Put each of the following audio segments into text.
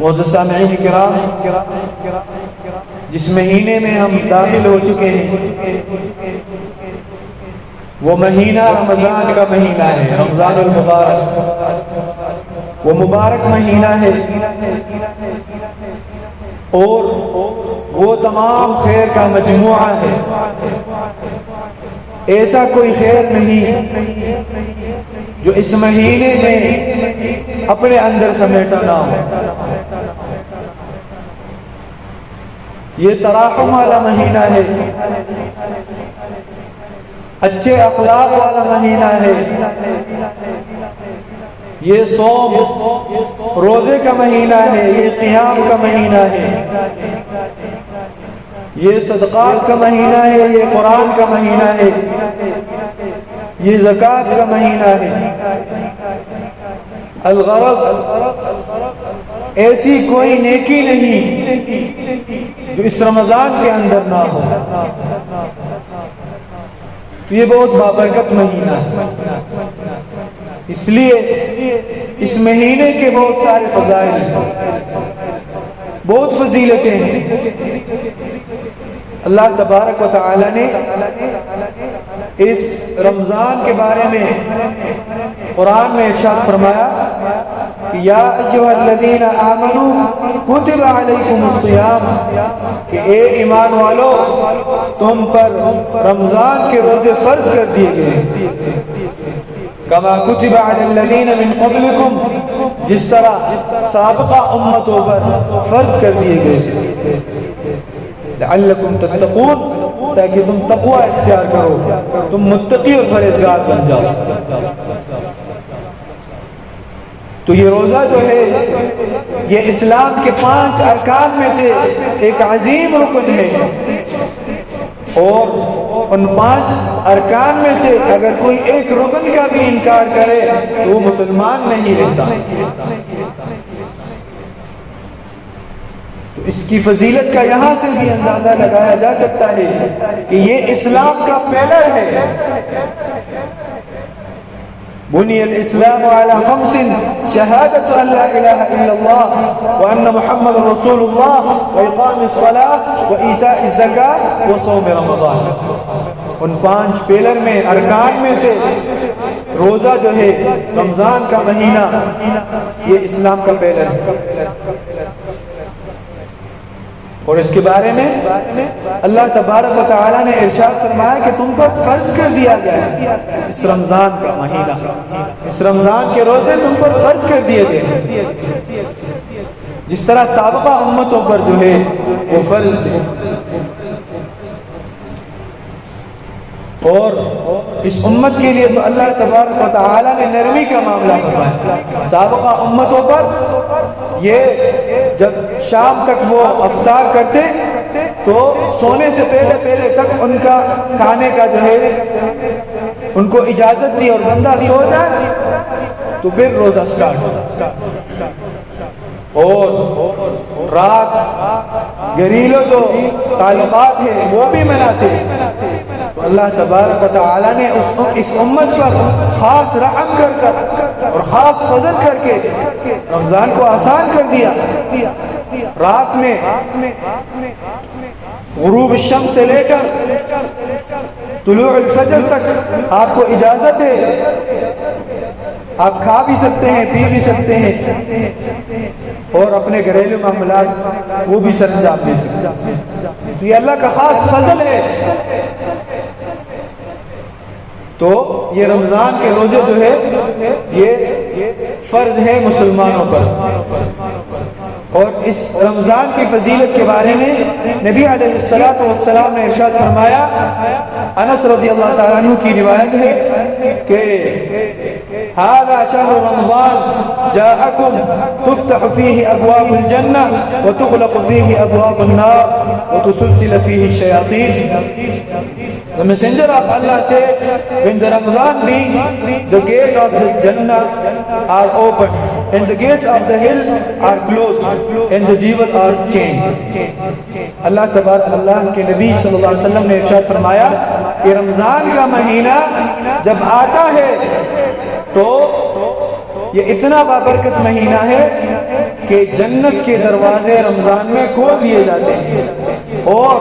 معزز سامعین کرام، جس مہینے میں ہم داخل ہو چکے ہیں وہ مہینہ رمضان کا مہینہ ہے، رمضان المبارک۔ وہ مبارک مہینہ ہے اور وہ تمام خیر کا مجموعہ ہے۔ ایسا کوئی خیر نہیں جو اس مہینے میں اپنے اندر سمیٹا نہ ہو۔ یہ تراحم والا مہینہ ہے، اچھے اخلاق والا مہینہ ہے، یہ صوم روزے کا مہینہ ہے، یہ قیام کا مہینہ ہے، یہ صدقات کا مہینہ ہے، یہ قرآن کا مہینہ ہے، یہ زکوٰۃ کا مہینہ ہے۔ الغرض ایسی کوئی نیکی نہیں جو اس رمضان کے اندر نہ ہو۔ تو یہ بہت بابرکت مہینہ ہے، اس لیے اس مہینے کے بہت سارے فضائل ہیں، بہت فضیلتیں ہیں۔ اللہ تبارک و تعالی نے اس رمضان کے بارے میں قرآن میں ارشاد فرمایا کہ یا ایھا الذین آمنوا کتب علیکم الصیام، کہ اے ایمان والو تم پر رمضان کے روزے فرض کر دیے گئے، کما کتب علی الذین من قبلکم، جس طرح سابقہ امتوں پر فرض کر دیے گئے تھے، لعلکم تتقون، تاکہ تم تقوی اختیار کرو، تم متقی اور پرہیزگار بن جاؤ۔ تو یہ روزہ جو ہے یہ اسلام کے 5 ارکان میں سے ایک عظیم رکن ہے، اور ان 5 ارکان میں سے اگر کوئی ایک رکن کا بھی انکار کرے تو وہ مسلمان نہیں رہتا۔ تو اس کی فضیلت کا یہاں سے بھی اندازہ لگایا جا سکتا ہے کہ یہ اسلام کا پلر ہے۔ بني الإسلام على 5: شهادة أن لا إله إلا الله وأن محمد رسول الله وإقام الصلاة وإيتاء الزكاة وصوم رمضان۔ ان 5 پیلر میں، ارکان میں سے روزہ جو ہے، رمضان کا مہینہ، یہ اسلام کا پیلر ہے۔ اور اس کے بارے میں اللہ تبارک و تعالی نے ارشاد فرمایا کہ تم پر فرض کر دیا گیا ہے اس رمضان کا مہینہ، اس رمضان کے روزے تم پر فرض کر دیے گئے، جس طرح سابقہ امتوں پر جو ہے وہ فرض تھے۔ اور اس امت کے لیے تو اللہ تبارک و تعالی نے نرمی کا معاملہ فرمایا۔ سابقہ امتوں پر یہ جب شام تک وہ افطار کرتے تو سونے سے پہلے تک ان کا کھانے کا جو ہے ان کو اجازت دی، اور بندہ سو جائے تو پھر روزہ سٹارٹ ہوتا، اور رات گھریلو جو تعلقات ہیں وہ بھی مناتے۔ تو اللہ تبارک و تعالی نے اس امت پر خاص رحم کر اور خاص فضل کر کے رمضان کو آسان کر دیا۔ رات میں غروب الشمس سے لے کر طلوع الفجر تک آپ کو اجازت ہے، آپ کھا بھی سکتے ہیں، پی بھی سکتے ہیں، اور اپنے گھریلو معاملات وہ بھی سر انجام دے سکتے ہیں۔ تو یہ اللہ کا خاص فضل ہے۔ تو یہ رمضان کے روزے جو ہے یہ فرض ہے مسلمانوں پر۔ اور اس رمضان کی فضیلت کے بارے میں نبی علیہ السلام نے ارشاد فرمایا، انس رضی اللہ تعالیٰ عنہ کی روایت ہے کہ هذا شهر رمضان جاءكم تفتح فيه أبواب الجنة وتغلق فيه أبواب النار وتسلسل فيه الشياطين۔ The messenger of Allah said, when the Ramadan brings, the gates of the Jannah are open and the gates of the hell are closed and the devils are chained۔ اللہ کے نبی صلی اللہ علیہ وسلم نے ارشاد فرمایا کہ رمضان کا مہینہ جب آتا ہے تو یہ اتنا بابرکت مہینہ ہے کہ جنت کے دروازے رمضان میں کھول دیے جاتے ہیں اور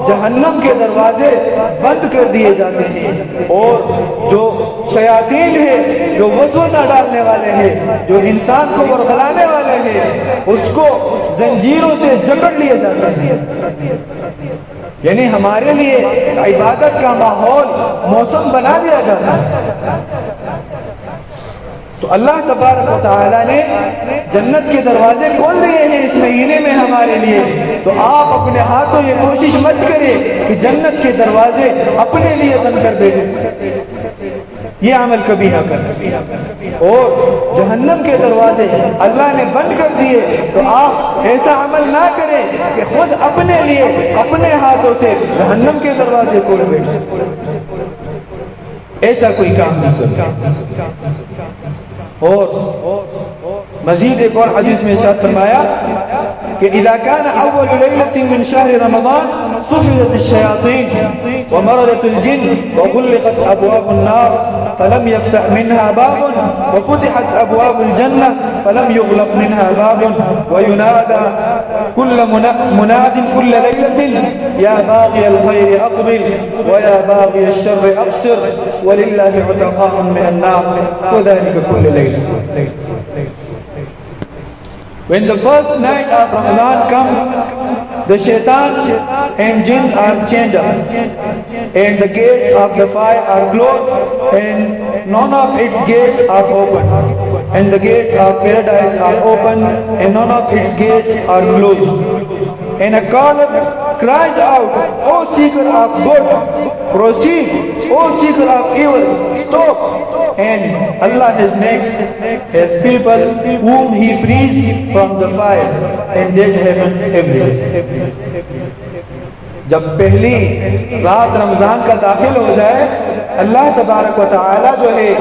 جہنم کے دروازے بند کر دیے جاتے ہیں، اور جو شیاطین ہیں، جو وسوسہ ڈالنے والے ہیں، جو انسان کو ورغلانے والے ہیں، اس کو زنجیروں سے جکڑ لیے جاتے ہیں۔ یعنی ہمارے لیے عبادت کا ماحول، موسم بنا دیا جاتا ہے۔ تو اللہ تبارک و تعالیٰ نے جنت کے دروازے کھول دیے ہیں اس مہینے میں ہمارے لیے، تو آپ اپنے ہاتھوں یہ کوشش مت کریں کہ جنت کے دروازے اپنے لیے بند کر بیٹھیں، یہ عمل کبھی نہ کریں۔ اور جہنم کے دروازے اللہ نے بند کر دیے تو آپ ایسا عمل نہ کریں کہ خود اپنے لیے اپنے ہاتھوں سے جہنم کے دروازے کھول بیٹھیں، ایسا کوئی کام نہ کریں۔ اور مزید ایک اور حدیث میں ارشاد فرمایا کہ اذا كان اول ليلة من شهر رمضان صفدت الشياطين ومردت الجن وغلقت ابواب النار فلم يفتح منها باب وفتحت ابواب الجنة فلم يغلق منها باب وينادى كل مناد كل ليلة يا باغي الخير اقبل ويا باغي الشر اقصر ولله عتقاء من النار وذلك كل ليلة. When the first night of Ramadan comes, the shaitan and jinn are chained up, and the gates of the fire are closed, and none of its gates are open, and the gates of paradise are open, and none of its gates are closed. And a caller cries out, O seeker of good, proceed, O seeker of evil, stop. And Allah has next His people whom He frees from the fire, and that happens every day. جب پہلی رات رمضان کا داخل ہو جائے، اللہ تبارک و تعالی جو ہے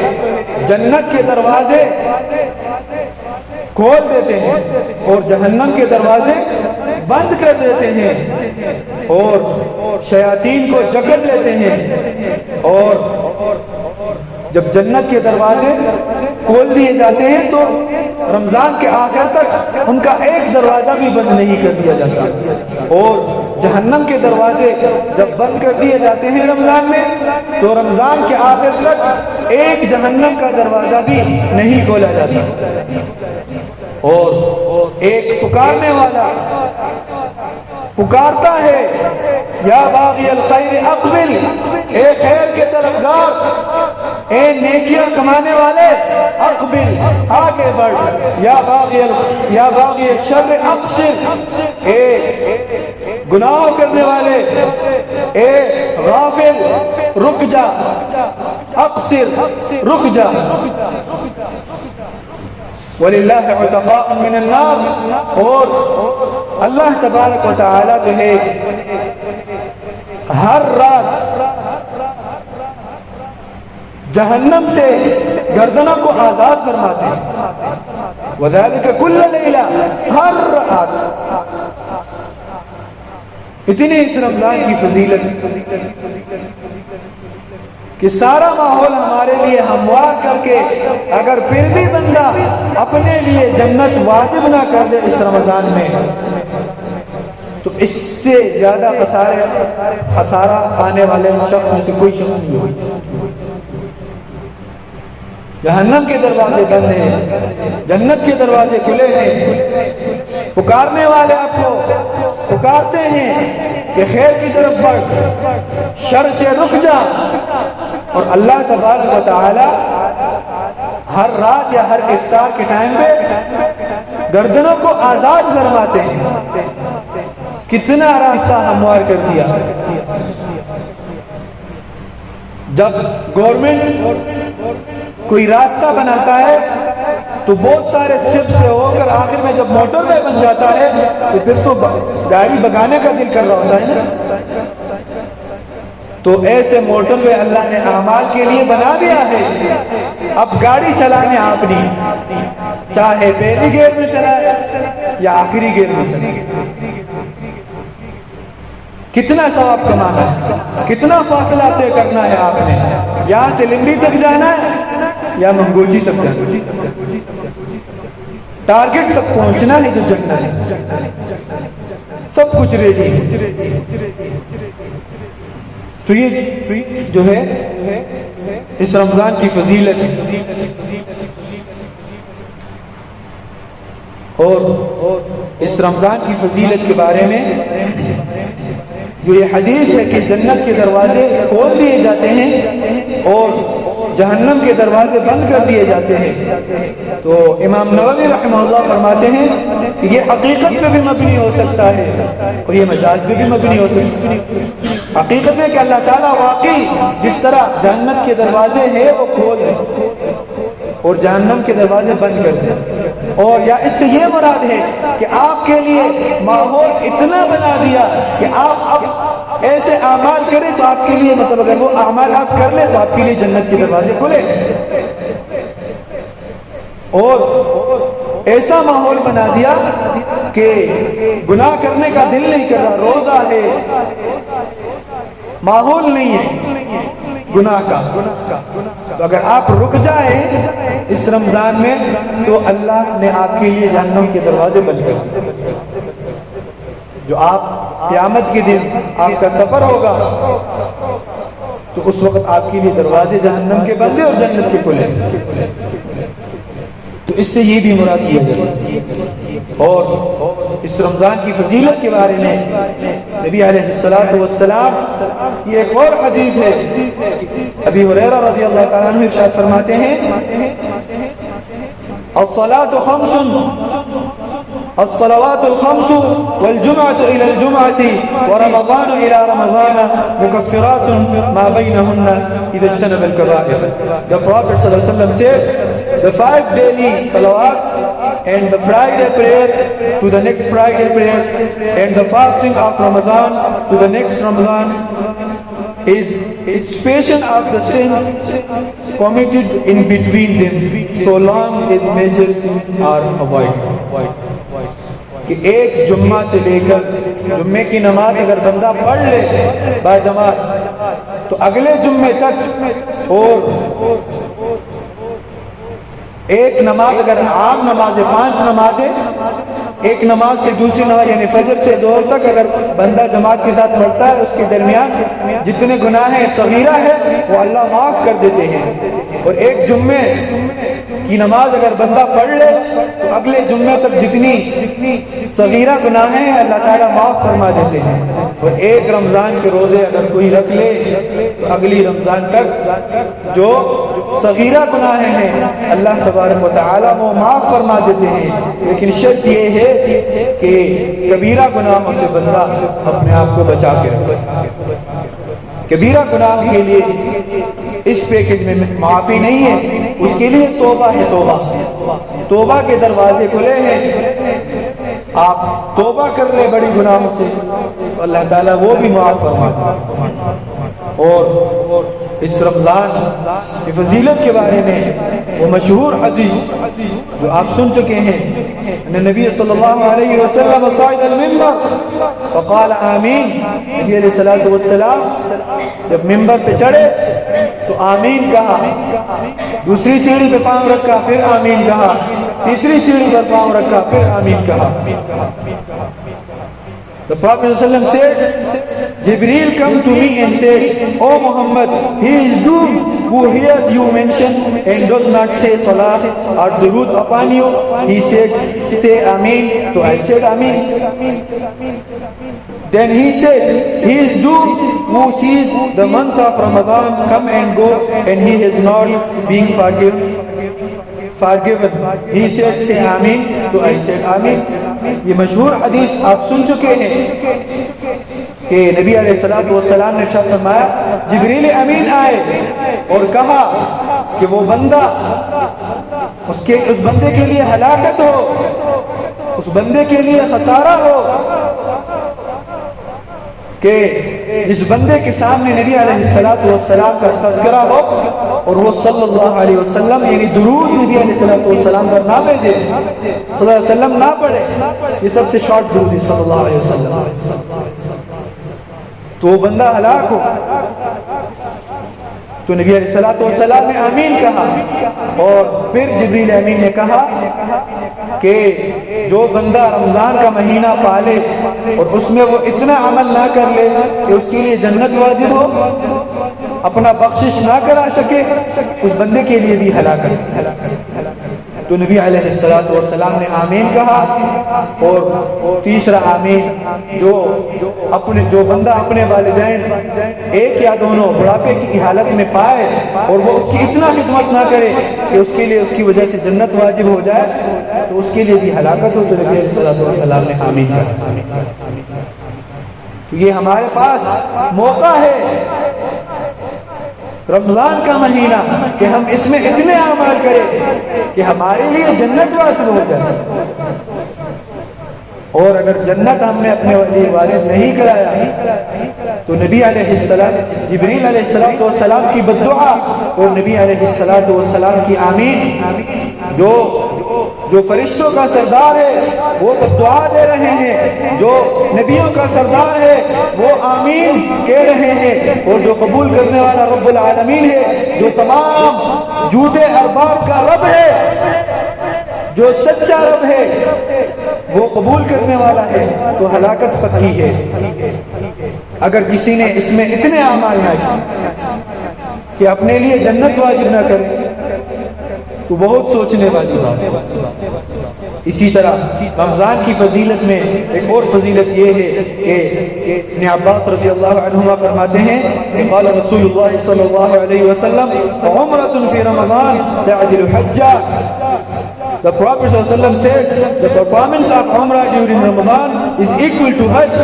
جنت کے دروازے کھول دیتے ہیں اور جہنم کے دروازے بند کر دیتے ہیں اور شیاطین کو جکڑ لیتے ہیں، اور جب جنت کے دروازے کھول دیے جاتے ہیں تو رمضان کے آخر تک ان کا ایک دروازہ بھی بند نہیں کر دیا جاتا، اور جہنم کے دروازے جب بند کر دیے جاتے ہیں رمضان میں تو رمضان کے آخر تک ایک جہنم کا دروازہ بھی نہیں کھولا جاتا، اور ایک پکارنے والا پکارتا ہے یا باغی الخیر اقبل، اے خیر کے طلبگار، اے نیکیاں کمانے والے اقبل، آگے بڑھ، یا باغی الشر اقصر، اے گناہ کرنے والے، اے غافل رک جا، اقصر رک جا۔ وَلِلَّهِ عُتَقَاءٌ مِّنَ النَّارِ، اور اللہ تبارک و تعالی جو ہے ہر رات جہنم سے گردنوں کو آزاد فرماتے ہیں، وَذَلِكَ كُلَّ لَيْلَةٍ، ہر رات۔ اتنی اس رمضان کی فضیلت کہ سارا ماحول ہمارے لیے ہموار کر کے اگر پھر بھی بندہ اپنے لیے جنت واجب نہ کر دے اس رمضان میں تو اس سے زیادہ خسارہ آنے والے شخص میں سے کوئی شخص نہیں ہوگا۔ جہنم کے دروازے بند ہیں، جنت کے دروازے کھلے ہیں، پکارنے والے آپ کو پکارتے ہیں کہ خیر کی طرف بڑھ، شر سے رک جا، اور اللہ تبارک و تعالی ہر رات یا ہر افطار کے ٹائم پہ گردنوں کو آزاد فرماتے ہیں۔ کتنا راستہ ہموار کر دیا۔ جب گورنمنٹ کوئی راستہ بناتا ہے تو بہت سارے سٹیپ سے ہو کر آخر میں جب موٹر وے بن جاتا ہے تو پھر تو گاڑی بگانے کا دل کر رہا ہوتا ہے نا۔ تو ایسے موٹر وے اللہ نے اعمال کے لیے بنا دیا ہے، اب گاڑی چلانے آپ نہیں، چاہے پہلی گیئر میں چلائے یا آخری گیئر میں چلائے۔ کتنا ثواب کمانا ہے، کتنا فاصلہ طے کرنا ہے آپ نے، یہاں سے لمبی تک جانا ہے یا منگوجی تک جانا ہے۔ ٹارگٹ تک پہنچنا ہے جو جنت ہے، سب کچھ ریڈی ہے۔ تو یہ جو ہے اس رمضان کی فضیلت ہے۔ اور اس رمضان کی فضیلت کے بارے میں جو یہ حدیث ہے کہ جنت کے دروازے کھول دیے جاتے ہیں اور جہنم کے دروازے بند کر دیے جاتے ہیں، تو امام نووی رحمہ اللہ فرماتے ہیں کہ یہ حقیقت پہ بھی مبنی ہو سکتا ہے اور یہ مجاز پہ بھی مبنی ہو سکتا ہے۔ حقیقت میں کہ اللہ تعالیٰ واقعی جس طرح جنت کے دروازے ہیں وہ کھول دیں اور جہنم کے دروازے بند کر دیں، اور یا اس سے یہ مراد ہے کہ آپ کے لیے ماحول اتنا بنا دیا کہ آپ اب ایسے اعمال کریں تو آپ کے لیے مطلب اگر وہ اعمال آپ کر لیں تو آپ کے لیے جنت کے دروازے کھلے، اور ایسا ماحول بنا دیا کہ گناہ کرنے کا دل نہیں کر رہا، روزہ ہے، ماحول نہیں ہے گناہ کا، تو اگر آپ رک جائیں اس رمضان میں تو اللہ نے آپ کے لیے جہنم کے دروازے بند کر دیے۔ جو آپ قیامت کے دن آپ کا سفر ہوگا تو اس وقت آپ کے لیے دروازے جہنم کے بندے اور جنت کے کھلے، تو اس سے یہ بھی مراد کیا جاتا۔ اور اس رمضان کی فضیلت کے بارے میں نبی علیہ الصلوۃ والسلام یہ ایک اور حدیث ہے، ابی ہریرہ رضی اللہ تعالیٰ عنہ ارشاد فرماتے ہیں الصلوات الخمس والجمعة إلى الجمعة ورمضان إلى رمضان مكفرات ما بينهن إذا اجتنب الكبائر. The Prophet ﷺ said the 5 daily salawat and the Friday prayer to the next Friday prayer and the fasting of Ramadan to the next Ramadan is expiation of the sins committed in between them so long as major sins are avoided. کہ ایک جمعہ سے لے کر جمعے کی نماز اگر بندہ پڑھ لے با جماعت تو اگلے جمعے تک، اور ایک نماز اگر عام نماز 5 نمازیں ایک نماز سے دوسری نماز یعنی فجر سے ظہر تک اگر بندہ جماعت کے ساتھ پڑھتا ہے، اس کے درمیان جتنے گناہ صغیرہ ہے وہ اللہ معاف کر دیتے ہیں، اور ایک جمعے کی نماز اگر بندہ پڑھ لے تو اگلے جمعے تک جتنی صغیرہ گناہ ہیں اللہ تعالیٰ معاف فرما دیتے ہیں، اور ایک رمضان کے روزے اگر کوئی رکھ لے تو اگلی رمضان تک جو صغیرہ گناہ ہیں اللہ تبارک و تعالیٰ وہ معاف فرما دیتے ہیں، لیکن شرط یہ ہے کہ کبیرہ گناہوں سے بندہ اپنے آپ کو بچا کے رکھے۔ کبیرہ گناہ کے لیے اس پیکج میں معافی نہیں ہے، اس کے لیے توبہ ہے، توبہ کے دروازے کھلے ہیں، آپ توبہ کر لیں بڑی گناہوں سے اللہ تعالیٰ وہ بھی معاف فرماتا ہے۔ اور اس رمضان کی فضیلت کے بارے میں وہ مشہور حدیث جو آپ سن چکے ہیں، نبی صلی اللہ علیہ وسلم صعد المنبر وقال آمین، نبی علیہ السلام جب ممبر پہ چڑھے تو آمین کہا، دوسری سیڑھی پہ پاؤں رکھا پھر آمین کہا، تیسری سیڑھی پر پاؤں رکھا پھر آمین کہا۔ The Prophet ﷺ said, Jibreel come to me and said, O Muhammad, he is doomed who hears you mention and does not say salah or durood upon you. He said, say Ameen. So I said Ameen. Then he said, he is doomed who sees the month of Ramadan come and go and he is not being forgiven. He said, say Ameen. So I said Ameen. یہ مشہور حدیث آپ سن چکے ہیں کہ نبی علیہ الصلوۃ والسلام نے ارشاد فرمایا جبریل امین آئے اور کہا کہ وہ بندہ اس بندے کے لیے ہلاکت ہو، اس بندے کے لیے خسارہ ہو کہ جس بندے کے سامنے نبی علیہ الصلوۃ والسلام کا تذکرہ ہو اور وہ صلی اللہ علیہ وسلم یعنی درود نبی علیہ الصلوۃ والسلام پر نہ بھیجے، صلی اللہ علیہ وسلم نہ پڑھے، یہ سب سے شارٹ درود ہے صلی اللہ علیہ وسلم، تو وہ بندہ ہلاک ہو۔ تو نبی علیہ الصلوۃ والسلام نے آمین کہا، اور پھر جبریل امین نے کہا کہ جو بندہ رمضان کا مہینہ پالے اور اس میں وہ اتنا عمل نہ کر لے کہ اس کے لیے جنت واجب ہو، اپنا بخشش نہ کرا سکے، اس بندے کے لیے بھی ہلاکت۔ تو نبی علیہ الصلوۃ والسلام نے آمین کہا، اور تیسرا آمین جو بندہ اپنے والدین ایک یا دونوں بڑھاپے کی حالت میں پائے اور وہ اس کی اتنا خدمت نہ کرے کہ اس کے لیے اس کی وجہ سے جنت واجب ہو جائے، تو اس کے لیے بھی ہلاکت ہو۔ تو نبی علیہ الصلوۃ والسلام نے آمین کہا۔ یہ ہمارے پاس موقع ہے رمضان کا مہینہ کہ ہم اس میں اتنے اعمال کریں کہ ہمارے لیے جنت واجب ہو جائے، اور اگر جنت ہم نے اپنے لیے واجب نہیں کرایا تو نبی علیہ السلام جبریل علیہ السلام کی بددعا اور نبی علیہ السلام کی آمین، جو فرشتوں کا سردار ہے وہ بددعا دے رہے ہیں، جو نبیوں کا سردار ہے وہ آمین کہہ رہے ہیں، اور جو قبول کرنے والا رب العالمین ہے، جو تمام جھوٹے ارباب کا رب ہے، جو سچا رب ہے وہ قبول کرنے والا ہے، تو ہلاکت پکی ہے اگر کسی نے اس میں اتنے اعمال نہ کیے کہ اپنے لیے جنت واجب نہ کرے، تو بہت سوچنے والی بات ہے۔ اسی طرح رمضان کی فضیلت میں ایک اور فضیلت یہ ہے کہ ابن عباس رضی اللہ عنہما فرماتے ہیں کہ قال رسول اللہ صلی اللہ علیہ وسلم عمرۃ فی رمضان تعدل حجہ۔ The Prophet ﷺ said the performance of Umrah during Ramadan is equal to Hajj,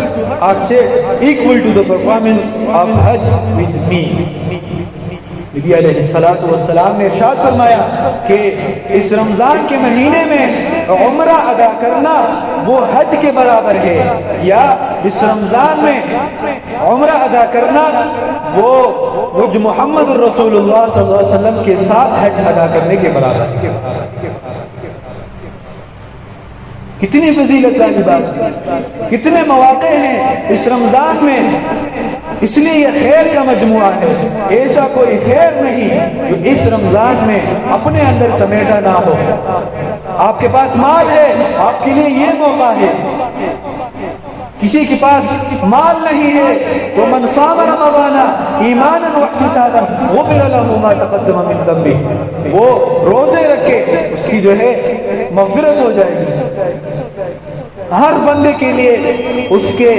or said equal to the performance of Hajj with me. نبی علیہ الصلوۃ والسلام نے ارشاد فرمایا کہ اس رمضان کے مہینے میں عمرہ ادا کرنا وہ حج کے برابر ہے، یا اس رمضان میں عمرہ ادا کرنا وہ جو محمد الرسول اللہ صلی اللہ علیہ وسلم کے ساتھ حج ادا کرنے کے برابر ہے۔ کتنی فضیلت والی بات ہے، کتنے مواقع ہیں اس رمضان میں، اس لیے یہ خیر کا مجموعہ ہے، ایسا کوئی خیر نہیں جو اس رمضان میں اپنے اندر سمیٹا نہ ہو۔ آپ کے پاس مال ہے، آپ کے لیے یہ موقع ہے، کسی کے پاس مال نہیں ہے تو من صام رمضان ایمانا واحتسابا غفر له ما تقدم من ذنبه، وہ روزے رکھے اس کی جو ہے مغفرت ہو جائے گی۔ ہر بندے کے لیے اس کے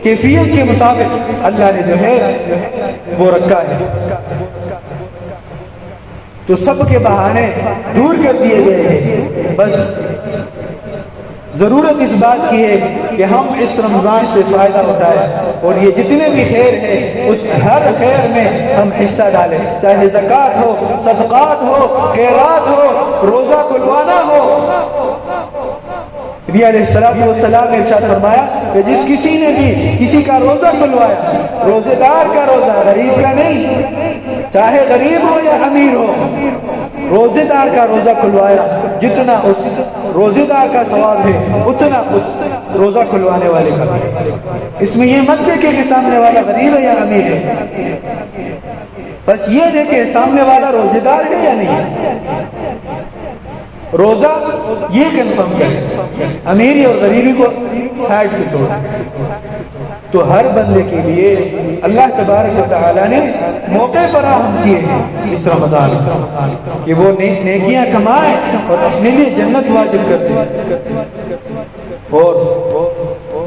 کیفیت کے مطابق اللہ نے جو ہے وہ رکھا ہے، تو سب کے بہانے دور کر دیے گئے ہیں۔ بس ضرورت اس بات کی ہے کہ ہم اس رمضان سے فائدہ اٹھائیں، اور یہ جتنے بھی خیر ہیں اس ہر خیر میں ہم حصہ ڈالیں، چاہے زکوٰۃ ہو، صدقات ہو، خیرات ہو، روزہ کھلوانا ہو۔ نبی علیہ السلام نے ارشاد فرمایا کہ جس کسی نے بھی کسی کا روزہ کھلوایا، روزے دار کا روزہ، غریب کا نہیں، چاہے غریب ہو یا امیر ہو، روزے دار کا روزہ کھلوایا، جتنا اس روزے دار کا ثواب ہے اتنا اس روزہ کھلوانے والے کا ہے۔ اس میں یہ مت دیکھے کہ سامنے والا غریب ہے یا امیر ہے، بس یہ دیکھے سامنے والا روزے دار ہے یا نہیں۔ روزہ یہ کنفرم کرے، امیری اور غریبی کو سائڈ پہ چھوڑ۔ تو ہر بندے کے لیے اللہ تبارک و تعالیٰ نے موقع فراہم کیے ہیں اس رمضان کہ وہ نیکیاں کمائیں اور اپنے لیے جنت واجب کر دیں۔ اور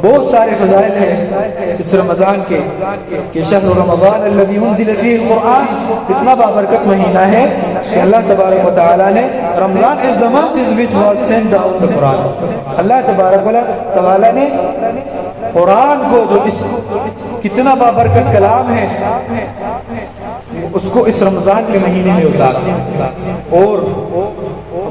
بہت سارے فضائل ہیں اس رمضان کے کہ شہر رمضان الذی انزل فیہ القرآن، اتنا بابرکت مہینہ ہے کہ اللہ تبارک و تعالیٰ نے رمضان is the month in which was sent down the Quran۔ اللہ تبارک و تعالیٰ نے قرآن کو جو اس کتنا بابرکت کلام ہے اس کو اس رمضان کے مہینے میں اتارا۔ اور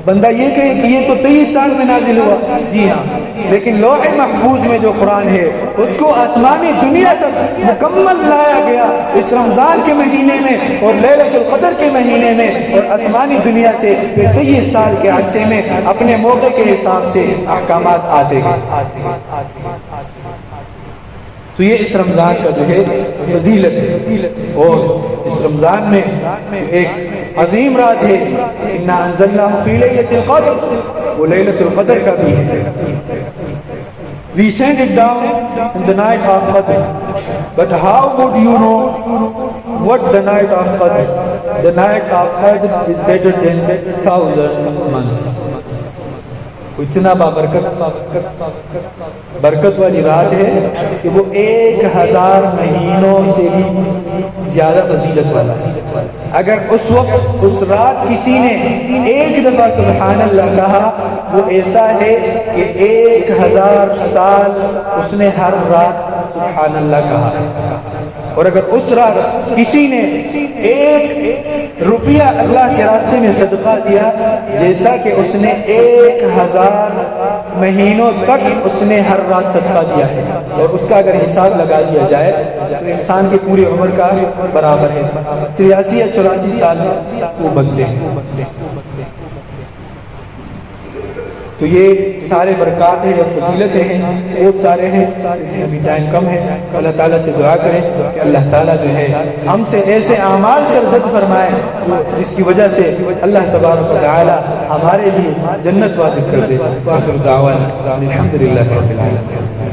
بندہ یہ کہے کہ یہ تو 23 سال میں نازل ہوا، جی ہاں، لیکن لوح محفوظ میں جو قرآن ہے اس کو آسمانی دنیا تک مکمل لایا گیا اس رمضان کے مہینے میں اور لیلۃ القدر کے مہینے میں، اور آسمانی دنیا سے 23 سال کے عرصے میں اپنے موقع کے حساب سے احکامات آتے ہیں۔ تو یہ اس رمضان کا جو ہے فضیلت ہے. اور اس رمضان میں ایک عظیم رات ہے انا انزلناہ فی لیلۃ القدر، وہ لیلۃ القدر کا بھی ہے. We sent it down in the night of Qadr. But how would you know what the night of Qadr? The night of Qadr is better than 1,000 months. اتنا برکت والی رات ہے کہ وہ 1,000 مہینوں سے بھی زیادہ فضیلت والا ہے. اگر اس وقت اس رات کسی نے ایک دفعہ سبحان اللہ کہا، وہ ایسا ہے کہ 1,000 سال اس نے ہر رات سبحان اللہ کہا. اور اگر اس رات کسی نے 1 روپیہ اللہ کے راستے میں صدقہ دیا، جیسا کہ اس نے 1,000 مہینوں تک اس نے ہر رات صدقہ دیا ہے، اور اس کا اگر حساب لگا دیا جائے تو انسان کی پوری عمر کا برابر ہے. 83 یا 84 سال وہ بنتے ہیں. تو یہ سارے برکات ہیں اور فضیلتیں ہیں، بہت سارے ہیں، ابھی ٹائم کم ہے. اللہ تعالیٰ سے دعا کریں کہ اللہ تعالیٰ جو ہے ہم سے ایسے اعمال سرزد فرمائے جس کی وجہ سے اللہ تبارک و تعالیٰ ہمارے لیے جنت واجب کر دے. وآخر دعوانا الحمدللہ رب العالمین.